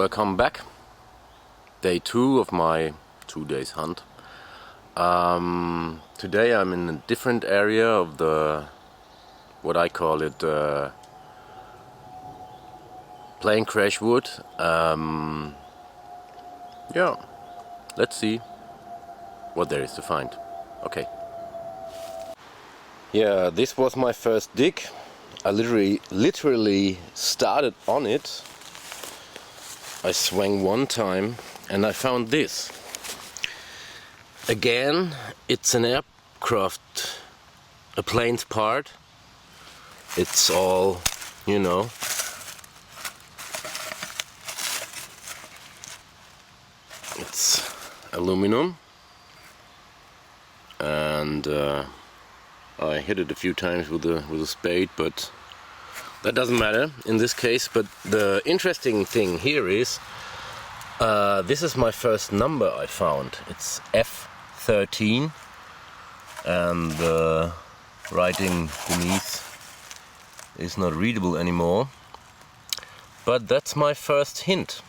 welcome back. Day 2 of my 2 days hunt. Today I'm in a different area of the, what I call it, plane crash wood. Yeah, let's see what there is to find. Okay. Yeah, this was my first dig. I literally started on it. I swung one time and I found this. Again, it's an aircraft, a plane's part. It's all, you know, it's aluminum, and I hit it a few times with a spade, but that doesn't matter in this case. But the interesting thing here is this is my first number I found. It's F13, and the writing beneath is not readable anymore, but that's my first hint.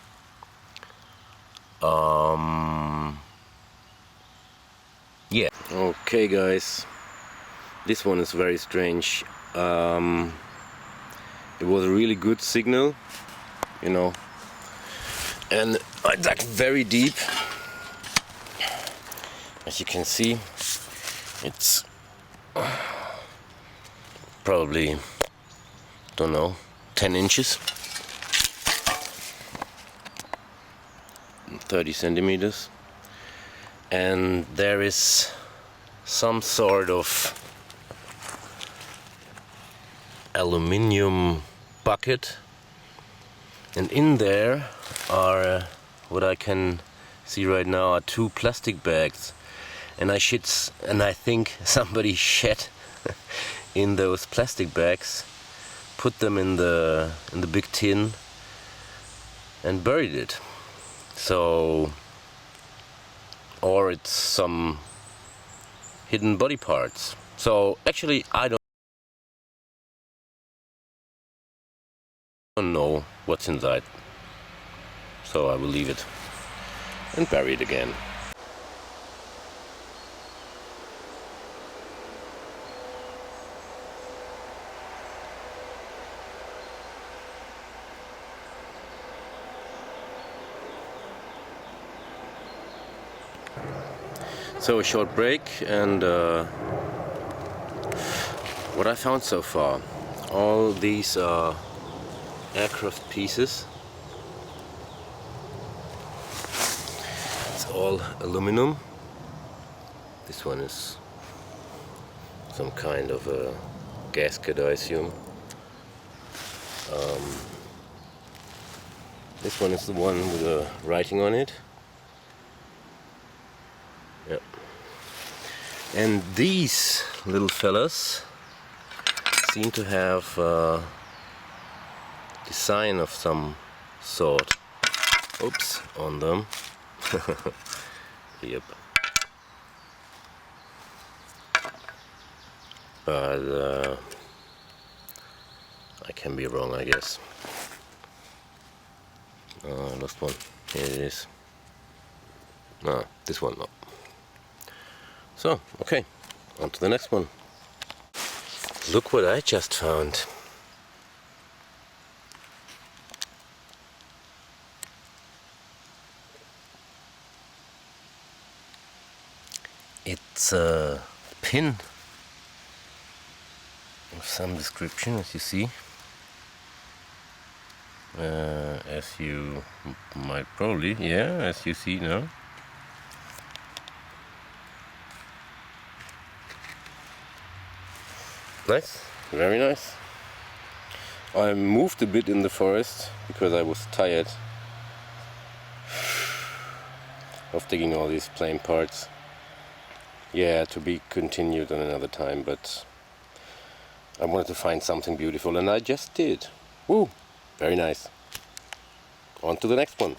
Yeah. Okay guys, this one is very strange. It was a really good signal, you know, and I dug very deep. As you can see, it's probably, don't know, 10 inches, 30 centimeters, and there is some sort of aluminium bucket, and in there are what I can see right now are 2 plastic bags, and I think somebody shat in those plastic bags, put them in the big tin and buried it. So, or it's some hidden body parts. So actually I don't know what's inside, so I will leave it and bury it again. So a short break, and what I found so far, all these are aircraft pieces. It's all aluminum. This one is some kind of a gasket, I assume. This one is the one with the writing on it. Yep. And these little fellas seem to have design of some sort, oops, on them. Yep. But I can be wrong, I guess. Lost one. Here it is. No, this one not. So, okay, on to the next one. Look what I just found. It's a pin of some description, as you see. As you might probably, yeah, as you see now. Nice, very nice. I moved a bit in the forest because I was tired of digging all these plain parts. Yeah, to be continued on another time, but I wanted to find something beautiful, and I just did. Woo! Very nice. On to the next one.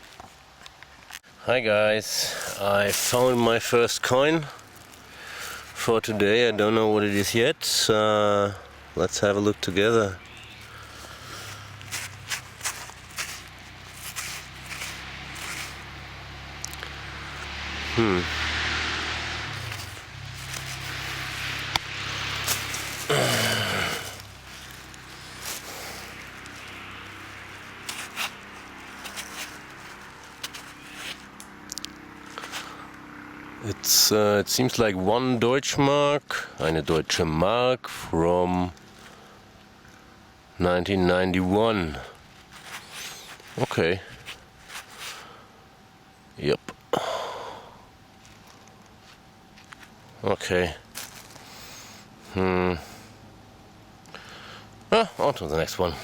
Hi guys, I found my first coin for today. I don't know what it is yet. Let's have a look together. It seems like one Deutschmark, eine deutsche Mark from 1991. Okay. Yep. Okay. On to the next one.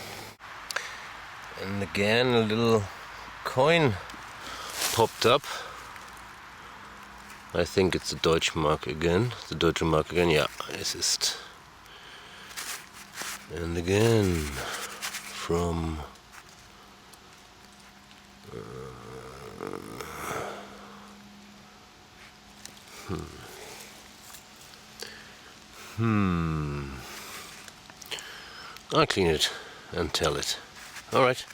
And again a little coin popped up. I think it's a Deutschmark again. The Deutsche Mark again, yeah, es ist. And again from I'll clean it and tell it. Alright.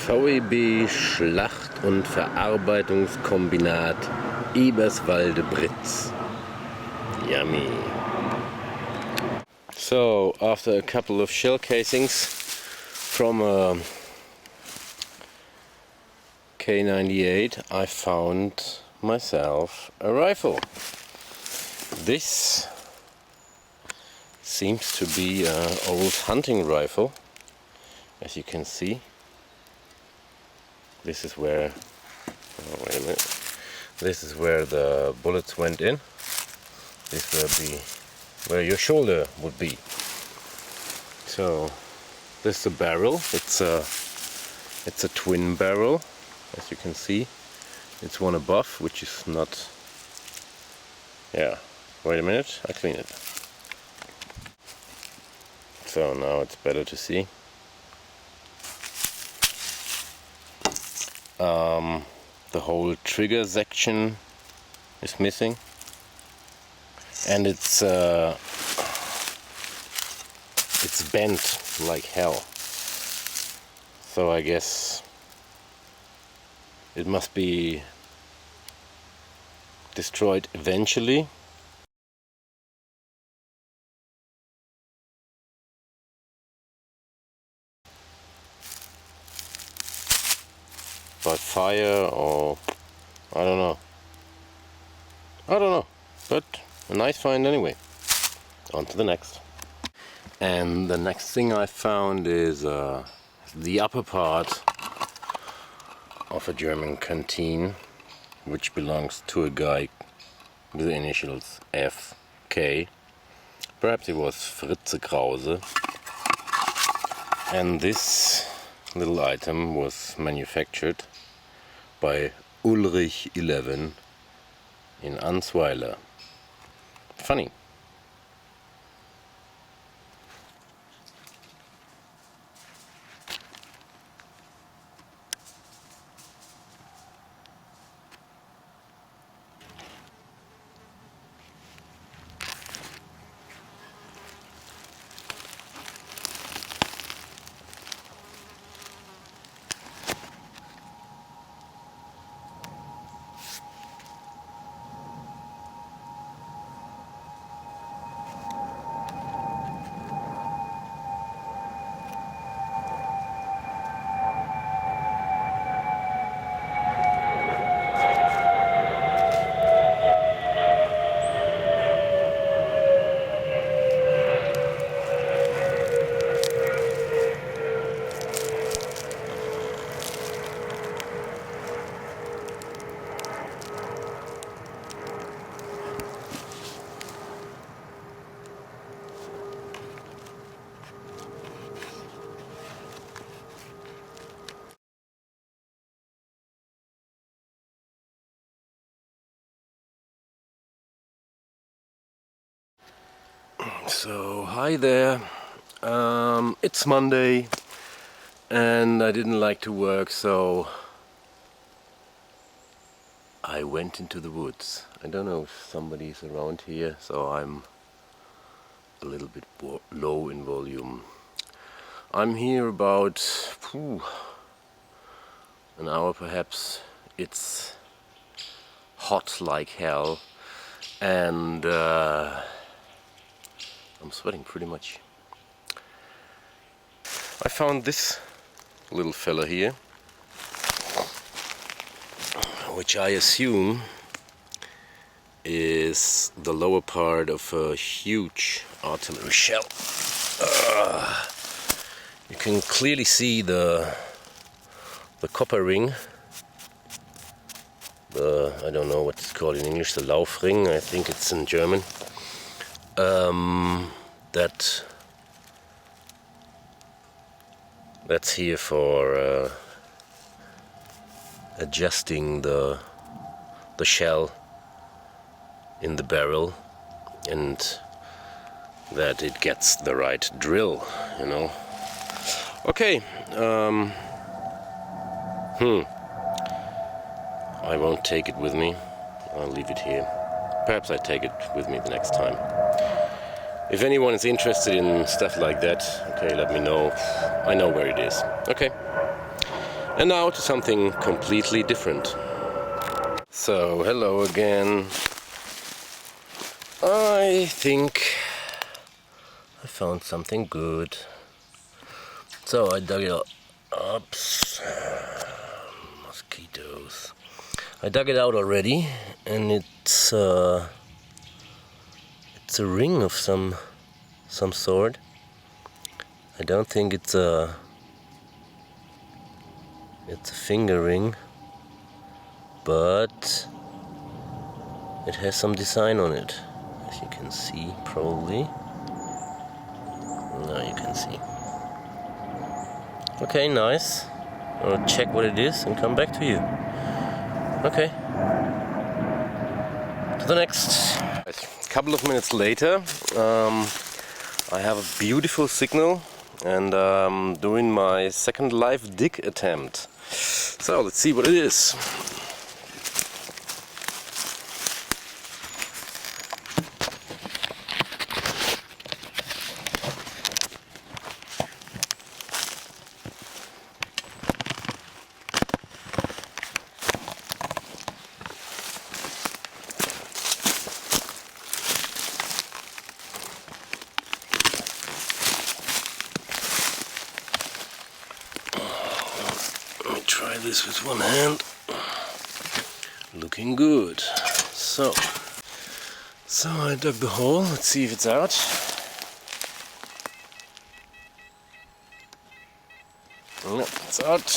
VEB Schlacht- und Verarbeitungskombinat Eberswalde-Britz. Yummy. So, after a couple of shell casings from a K98, I found myself a rifle. This seems to be an old hunting rifle, as you can see. This is where, oh, wait a minute. This is where the bullets went in. This will be where your shoulder would be. So this is a barrel. It's a twin barrel, as you can see. It's one above, which is not. Yeah. Wait a minute. I clean it. So now it's better to see. The whole trigger section is missing, and it's bent like hell. So I guess it must be destroyed eventually. By fire, or I don't know. But a nice find anyway. On to the next. And the next thing I found is the upper part of a German canteen, which belongs to a guy with the initials FK. Perhaps it was Fritze Krause. And this little item was manufactured by Ulrich 11 in Answeiler. Funny. So, hi there. It's Monday and I didn't like to work, so I went into the woods. I don't know if somebody's around here, so I'm a little bit low in volume. I'm here about an hour perhaps. It's hot like hell and I'm sweating pretty much. I found this little fella here, which I assume is the lower part of a huge artillery shell. You can clearly see the copper ring, I don't know what it's called in English, the Laufring, I think it's in German. That's here for adjusting the shell in the barrel, and that it gets the right drill, you know. Okay, I won't take it with me. I'll leave it here. Perhaps I take it with me the next time. If anyone is interested in stuff like that, okay, let me know. I know where it is. Okay. And now to something completely different. So, hello again. I think I found something good. So I dug it up. Oops. Mosquitoes. I dug it out already, and it's a ring of some sort. I don't think it's a finger ring, but it has some design on it, as you can see, probably. Now you can see. Okay, nice. I'll check what it is and come back to you. Okay. To the next. A couple of minutes later, I have a beautiful signal, and doing my second live dig attempt. So let's see what it is. Try this with one hand. Looking good. So I dug the hole. Let's see if it's out. Yep, it's out.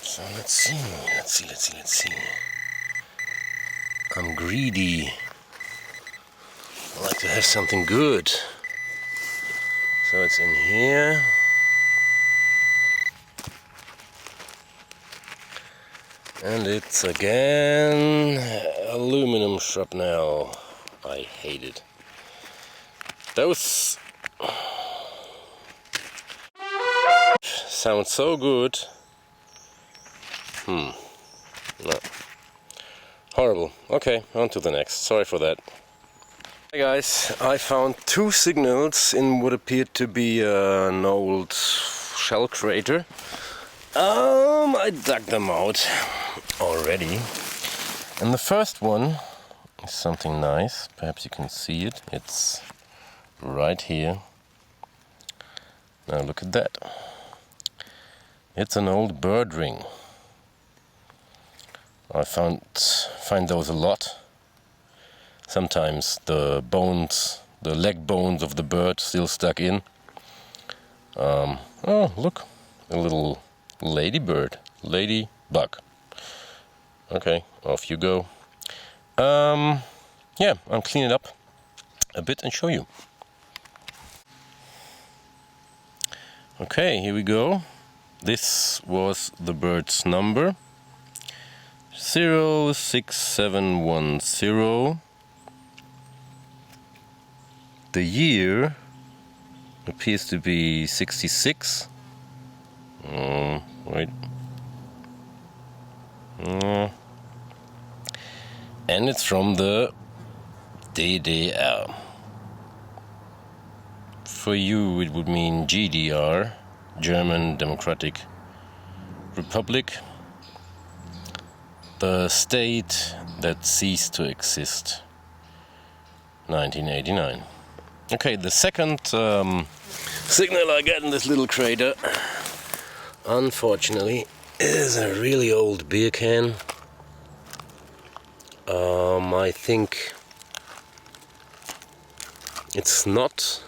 So let's see. I'm greedy. I like to have something good. So it's in here. And it's again aluminum shrapnel. I hate it. Those sound so good. No. Horrible. Okay, on to the next. Sorry for that. Hey guys, I found two signals in what appeared to be an old shell crater. I dug them out already, and the first one is something nice. Perhaps you can see it. It's right here. Now look at that. It's an old bird ring. I find those a lot. Sometimes the leg bones of the bird still stuck in. Oh, look, a little ladybug. Okay, off you go. Yeah, I'll clean it up a bit and show you. Okay, here we go. This was the bird's number. 06710. the year appears to be 66. Wait. And it's from the DDR. For you it would mean GDR, German Democratic Republic, the state that ceased to exist, 1989. Okay, the second signal I get in this little crater, unfortunately, is a really old beer can. I think it's not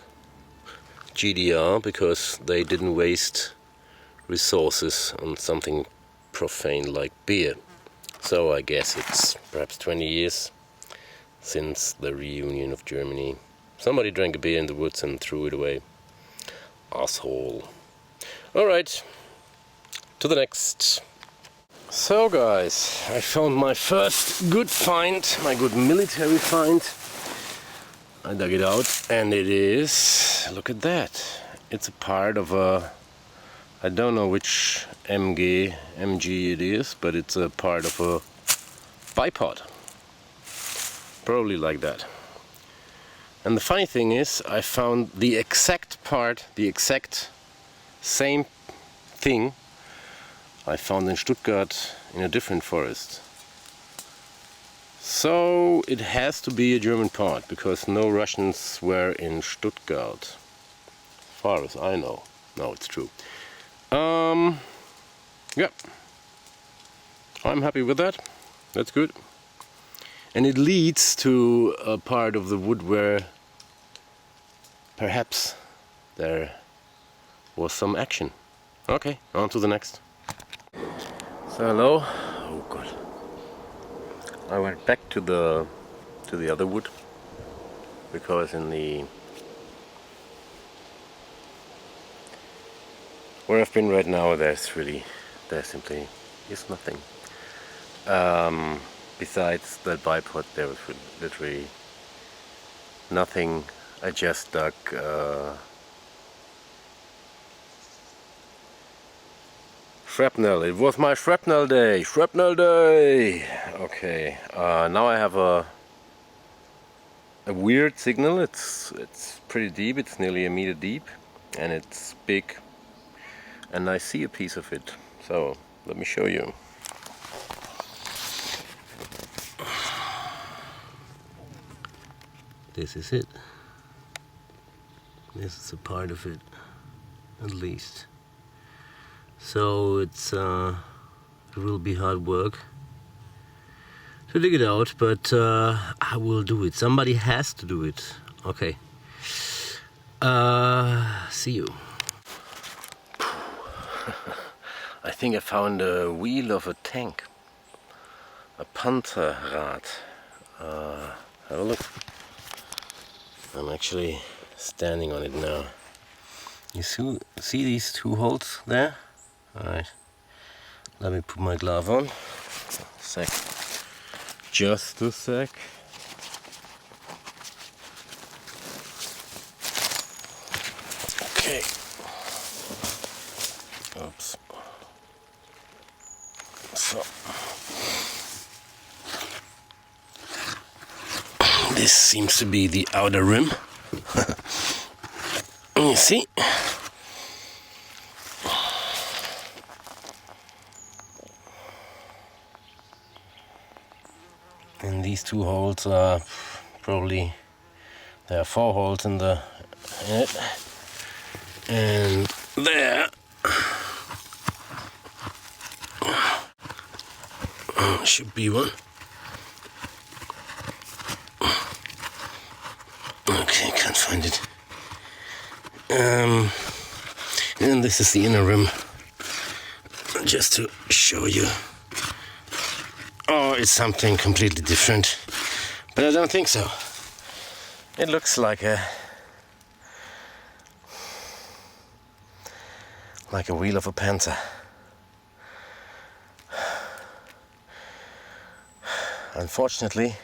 GDR because they didn't waste resources on something profane like beer. So I guess it's perhaps 20 years since the reunion of Germany. Somebody drank a beer in the woods and threw it away. Asshole. Alright, to the next. So guys, I found my first good find, my good military find. I dug it out and it is, look at that. It's a part of a, I don't know which MG it is, but it's a part of a bipod. Probably like that. And the funny thing is, I found the exact part, the exact same thing I found in Stuttgart in a different forest. So it has to be a German part, because no Russians were in Stuttgart, as far as I know. No, it's true. Yeah, I'm happy with that. That's good. And it leads to a part of the wood where perhaps there was some action. Okay, on to the next. So hello. Oh god. I went back to the other wood because in the where I've been right now there simply is nothing. Besides that bipod there was literally nothing. I just dug shrapnel. It was my shrapnel day. Shrapnel day. Okay. Now I have a weird signal. It's pretty deep. It's nearly a meter deep, and it's big. And I see a piece of it. So let me show you. This is it. This is a part of it, at least. So it will be hard work to dig it out, but I will do it. Somebody has to do it. Okay. See you. I think I found a wheel of a tank. A Panzer. Have a look. I'm actually standing on it now. You see these two holes there? Alright, let me put my glove on. Sec. Just a sec. Okay. Oops. So. This seems to be the outer rim. You see? And these two holes are probably, there are 4 holes in it, and there should be one. Okay, can't find it. And this is the inner rim, just to show you. Oh, it's something completely different, but I don't think so. It looks like a wheel of a Panzer. Unfortunately,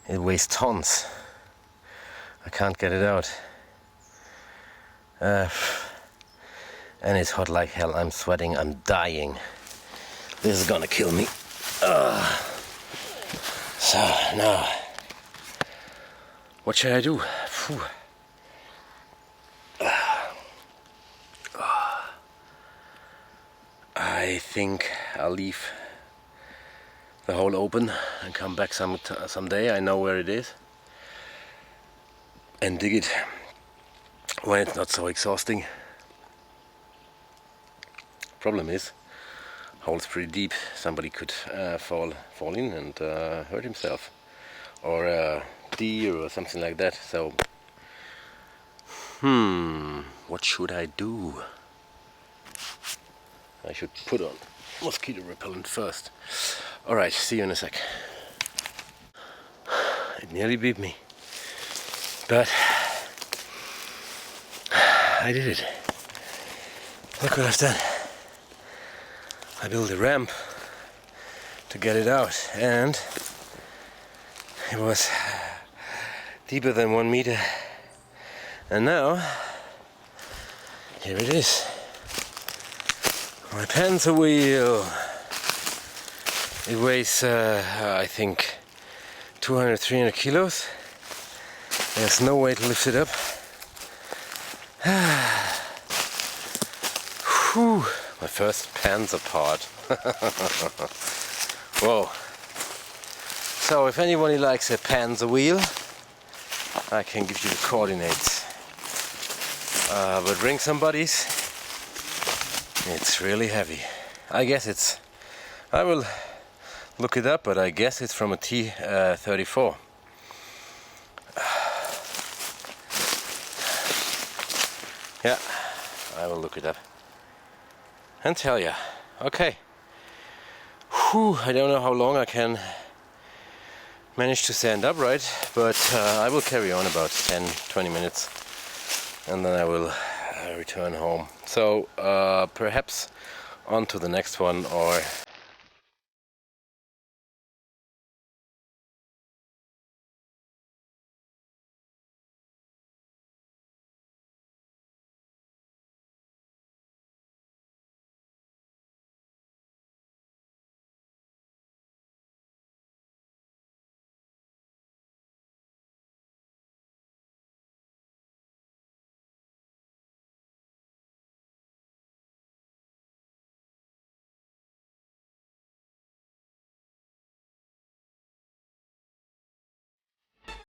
it weighs tons. I can't get it out. And it's hot like hell. I'm sweating, I'm dying. This is gonna kill me. So now, what should I do? Phew. I think I'll leave the hole open and come back someday. I know where it is, and dig it when it's not so exhausting. Problem is, hole's pretty deep. Somebody could fall in and hurt himself, or a deer or something like that. So, what should I do? I should put on mosquito repellent first. Alright, see you in a sec. It nearly beat me, but I did it. Look what I've done. I built a ramp to get it out, and it was deeper than 1 meter. And now, here it is. My Panzer wheel. It weighs, I think, 200-300 kilos. There's no way to lift it up. Whew. My first Panzer part. Whoa. So if anybody likes a Panzer wheel, I can give you the coordinates. But bring some buddies. It's really heavy. I guess I will look it up, but I guess it's from a T-34. Yeah, I will look it up and tell ya. Okay. Whew, I don't know how long I can manage to stand upright, but I will carry on about 10-20 minutes, and then I will return home. So perhaps on to the next one, or